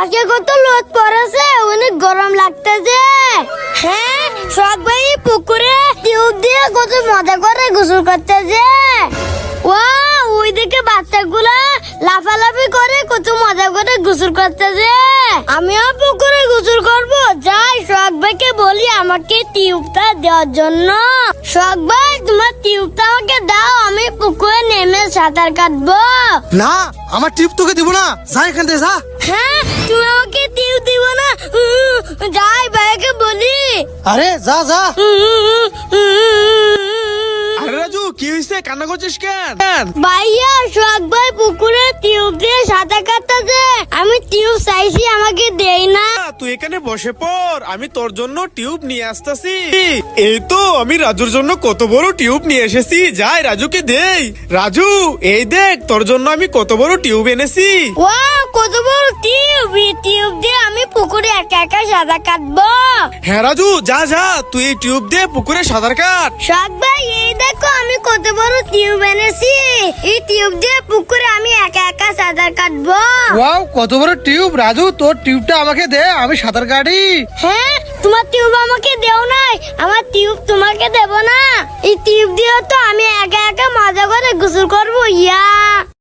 আজকে কত রোদ পড়েছে, অনেক গরম লাগতেছে। হ্যাঁ, সবাই পুকুরে টিউব দিয়ে কত মজা করে গোসল করতেছে। ওয়াও, ওইদিকে বাচ্চাগুলা লাফালাফি করে কত মজা করে গোসল করতেছে। আমিও পুকুরে গোসল করব। যাই শখ ভাইকে বলি আমাকে টিউবটা দেওয়ার জন্য। শখ ভাই, তোমার টিউবটা আমাকে দাও, আমি পুকুরে নেমে সাঁতার কাটবো। না, আমার টিপ তোকে দিব না, যা এখান থেকে যা। হ্যাঁ, তুমি আমাকে টিউব দিব না? যাই ভাইকে বলি। আরে যা যা। আরে রাজু, কি হয়েছে? কান্না করছিস কেন? ভাইয়া, শখ ভাই পুকুরে টিউব দিয়ে সাঁতার কাটতেছে, আমি টিউব চাইছি, আমাকে দেই না। তুই এখানে বসে পড়, আমি তোর জন্য টিউব নিয়ে আসতেছি। এই তো আমি রাজুর জন্য কত বড় টিউব নিয়ে এসেছি, যাই রাজুকে দেই। রাজু, এই দেখ তোর জন্য আমি কত বড় টিউব এনেছি। ওয়াও, কত বড় টিউব! এই টিউব দিয়ে আমি পুকুরে একা একা সাঁতার কাটবো। হ্যাঁ রাজু, যা যা, তুই এই টিউব দিয়ে পুকুরে সাঁতার কাট। শখ ভাই, এই দেখো আমি কত বড় টিউব এনেছি। এই টিউব দিয়ে পুকুরে আমি একা একা সাঁতার কাটবো। ওয়াও, কত বড় টিউব! রাজু, তোর টিউবটা আমাকে দে, আমি সাঁতার কাটি। হ্যাঁ, তোমার টিউব আমাকে দেও নাই, আমার টিউব তোমাকে দেব না। এই টিউব দিয়ে তো আমি একা একা মজা করে গোসল করবো। ইয়া